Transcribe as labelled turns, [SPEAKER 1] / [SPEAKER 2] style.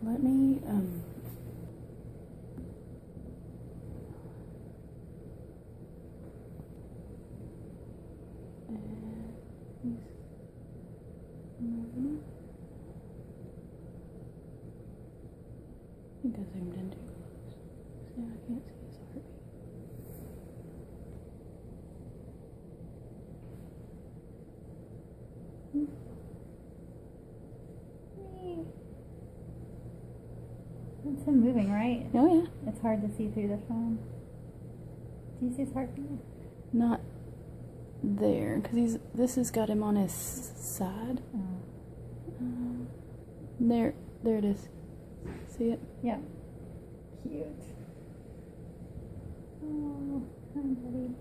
[SPEAKER 1] Let me, I think I zoomed in too close. See, I can't see his heartbeat.
[SPEAKER 2] It's him moving, right?
[SPEAKER 1] Oh yeah.
[SPEAKER 2] It's hard to see through the phone. Do you see his heartbeat?
[SPEAKER 1] Not there, because this has got him on his side.
[SPEAKER 2] Oh.
[SPEAKER 1] There it is. See it?
[SPEAKER 2] Yeah. Cute. Oh, hi, buddy.